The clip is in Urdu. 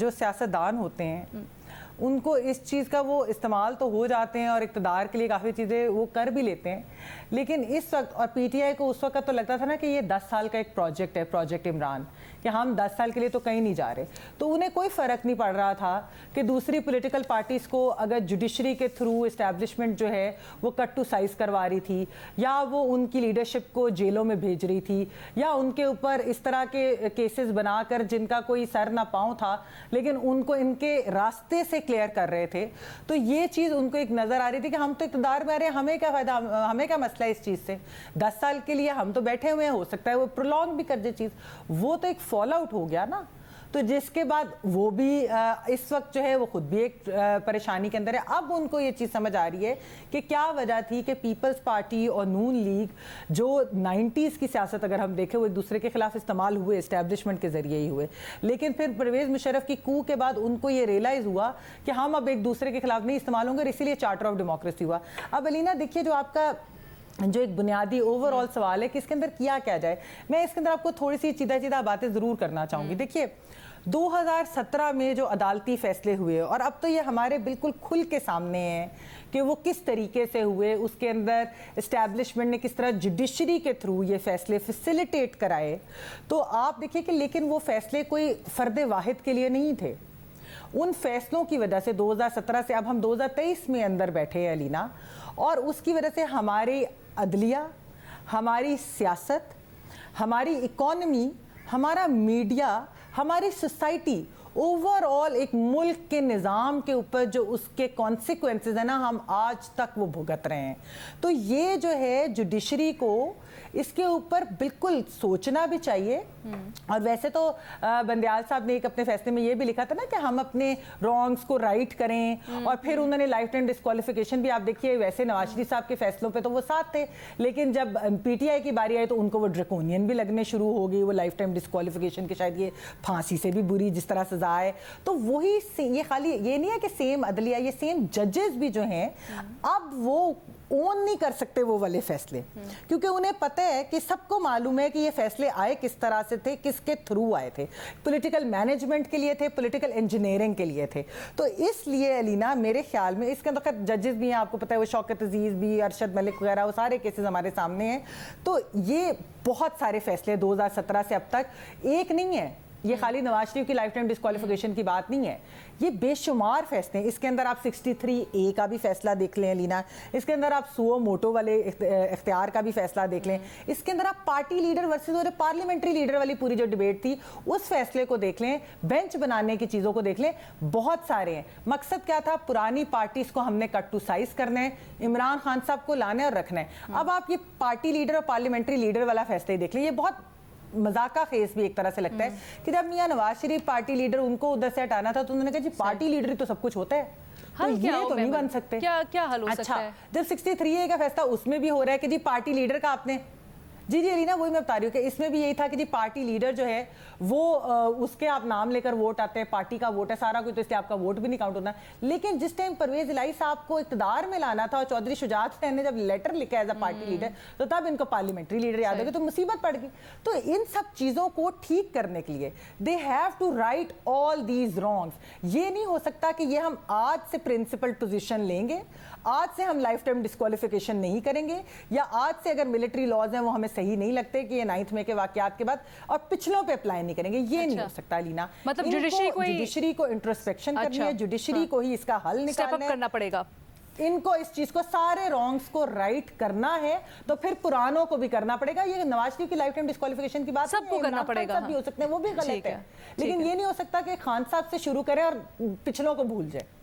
جو سیاستدان ہوتے ہیں ان کو اس چیز کا وہ استعمال تو ہو جاتے ہیں اور اقتدار کے لیے کافی چیزیں وہ کر بھی لیتے ہیں، لیکن اس وقت اور پی ٹی آئی کو اس وقت تو لگتا تھا نا کہ یہ 10 سال کا ایک پروجیکٹ ہے، پروجیکٹ عمران، کہ ہم 10 سال کے لیے تو کہیں نہیں جا رہے، تو انہیں کوئی فرق نہیں پڑ رہا تھا کہ دوسری پولیٹیکل پارٹیز کو اگر جوڈیشری کے تھرو اسٹیبلشمنٹ جو ہے وہ کٹ ٹو سائز کروا رہی تھی یا وہ ان کی لیڈرشپ کو جیلوں میں بھیج رہی تھی یا ان کے اوپر اس طرح کے کیسز بنا کر جن کا کوئی سر نہ پاؤں تھا لیکن ان کو ان کے راستے سے کلیئر کر رہے تھے، تو یہ چیز ان کو ایک نظر آ رہی تھی کہ ہم تو اقتدار میں آ رہے ہیں، ہمیں کیا فائدہ، ہمیں کیا مسئلہ ہے اس چیز سے، 10 سال کے لیے ہم تو بیٹھے ہوئے ہیں، ہو سکتا ہے وہ پرولونگ بھی کر دے چیز، وہ تو ایک فال آؤٹ ہو گیا نا، تو جس کے بعد وہ بھی اس وقت جو ہے وہ خود بھی ایک پریشانی کے اندر ہے۔ اب ان کو یہ چیز سمجھ آ رہی ہے کہ کیا وجہ تھی کہ پیپلز پارٹی اور نون لیگ جو 90s کی سیاست اگر ہم دیکھیں وہ ایک دوسرے کے خلاف استعمال ہوئے، اسٹیبلشمنٹ کے ذریعے ہی ہوئے، لیکن پھر پرویز مشرف کی کو کے بعد ان کو یہ ریئلائز ہوا کہ ہم اب ایک دوسرے کے خلاف نہیں استعمال ہوں گے، اور اسی لیے چارٹر آف ڈیموکریسی ہوا۔ اب علینا دیکھیے جو آپ کا جو ایک بنیادی اوور آل سوال ہے کہ اس کے اندر کیا جائے، میں اس کے اندر آپ کو تھوڑی سی چیدہ باتیں ضرور کرنا چاہوں گی۔ دیکھیے 2017 میں جو عدالتی فیصلے ہوئے اور اب تو یہ ہمارے بالکل کھل کے سامنے ہیں کہ وہ کس طریقے سے ہوئے، اس کے اندر اسٹیبلشمنٹ نے کس طرح جوڈیشری کے تھرو یہ فیصلے فیسیلیٹیٹ کرائے، تو آپ دیکھیے کہ لیکن وہ فیصلے کوئی فرد واحد کے لیے نہیں تھے، ان فیصلوں کی وجہ سے 2017 سے اب ہم 2023 میں اندر بیٹھے ہیں علینا، اور اس کی وجہ سے ہماری عدلیہ، ہماری سیاست، ہماری اکانومی، ہمارا میڈیا، ہماری سوسائٹی اوور آل ایک ملک کے نظام کے اوپر جو اس کے کانسیکوینسز ہیں نا ہم آج تک وہ بھگت رہے ہیں۔ تو یہ جو ہے جوڈیشری کو اس کے اوپر بالکل سوچنا بھی چاہیے، اور ویسے تو بندیال صاحب نے ایک اپنے فیصلے میں یہ بھی لکھا تھا نا کہ ہم اپنے رانگز کو رائٹ کریں، اور پھر انہوں نے لائف ٹائم ڈسکوالیفیکیشن بھی، آپ دیکھیے ویسے نواز شریف صاحب کے فیصلوں پہ تو وہ ساتھ تھے، لیکن جب پی ٹی آئی کی باری آئی تو ان کو وہ ڈریکونین بھی لگنے شروع ہو گئی، وہ لائف ٹائم ڈسکوالیفیکیشن کے شاید یہ پھانسی سے بھی بری جس طرح سزا ہے، تو وہی یہ خالی یہ نہیں ہے کہ سیم عدلیہ، یہ سیم ججز بھی جو ہیں اب وہ اون نہیں کر سکتے وہ والے فیصلے، کیونکہ انہیں پتہ ہے کہ سب کو معلوم ہے کہ یہ فیصلے آئے کس طرح سے تھے، کس کے تھرو آئے تھے، پولیٹیکل مینجمنٹ کے لیے تھے، پولیٹیکل انجینئرنگ کے لیے تھے، تو اس لیے علینا میرے خیال میں اس کے اندر ججز بھی ہیں، آپ کو پتہ ہے وہ شوکت عزیز بھی، ارشد ملک وغیرہ، وہ سارے کیسز ہمارے سامنے ہیں، تو یہ بہت سارے فیصلے 2017 سے اب تک ایک نہیں ہے، یہ خالی نواز شریف کی لائف ٹائم ڈسکوالیفیکیشن کی بات نہیں ہے، یہ بے شمار فیصلے ہیں، اس کے اندر آپ 63A کا بھی فیصلہ دیکھ لیں علینا، اس کے اندر آپ سو موٹو والے اختیار کا بھی فیصلہ دیکھ لیں، اس کے اندر آپ پارٹی لیڈر ورسز اور پارلیمنٹری لیڈر والی پوری جو ڈیبیٹ تھی اس فیصلے کو دیکھ لیں، بینچ بنانے کی چیزوں کو دیکھ لیں، بہت سارے ہیں۔ مقصد کیا تھا، پرانی پارٹیز کو ہم نے کٹ ٹو سائز کرنا ہے، عمران خان صاحب کو لانا ہے اور رکھنا ہے۔ اب آپ یہ پارٹی لیڈر اور پارلیمنٹری لیڈر والا فیصلہ دیکھ لیں، یہ بہت مذاقہ خیز بھی ایک طرح سے لگتا ہے کہ جب Mian Nawaz Sharif party leader in کو ادھر سے ہٹانا تھا تو انہوں نے کہا جی پارٹی لیڈر ہی تو سب کچھ ہوتا ہے، تو یہ تو نہیں بن سکتے، کیا حل ہو سکتا ہے؟ جب 63A کا فیصلہ اس میں بھی ہو رہا ہے کہ جی پارٹی لیڈر کا آپ نے، جی علینا وہی میں بتا رہی ہوں کہ اس میں بھی یہی تھا کہ جی پارٹی لیڈر جو ہے وہ اس کے آپ نام لے کر ووٹ آتے ہیں، پارٹی کا ووٹ ہے سارا کچھ، تو اس لیے آپ کا ووٹ بھی نہیں کاؤنٹ ہونا، لیکن جس ٹائم پرویز الہی صاحب کو اقتدار میں لانا تھا اور چودھری شجاعت حسین نے جب لیٹر لکھا ایز اے پارٹی لیڈر تو تب ان کو پارلیمنٹری لیڈر یاد ہو گیا، تو مصیبت پڑ گئی۔ تو ان سب چیزوں کو ٹھیک کرنے کے لیے they have to right all these wrongs, یہ نہیں ہو سکتا کہ یہ ہم آج سے پرنسپل پوزیشن لیں گے، آج سے ہم لائف ٹائم ڈسکوالیفیکیشن نہیں کریں گے، یا آج سے اگر ملٹری لاز ہیں وہ ہمیں صحیح نہیں لگتے کہ یہ 9 مئی کے واقعات کے بعد اور پچھلوں پہ اپلائی نہیں کریں گے، یہ نہیں ہو سکتا علینا۔ مطلب جوڈیشری کو انٹروسپیکشن کرنی ہے، جوڈیشری کو ہی اس کا حل نکالنا ہے، کرنا پڑے گا، ان کو اس چیز کو سارے رانگز کو رائٹ کرنا ہے، تو پھر پرانوں کو بھی کرنا پڑے گا۔ یہ نواز شریف کی لائف ٹائم ڈسکوالیفیکیشن کی بات سب کو کرنا پڑے گا، بھی ہو سکتے ہیں، وہ بھی غلط ہے، لیکن یہ نہیں ہو سکتا کہ خان صاحب سے شروع کرے اور پچھلوں کو بھول جائے۔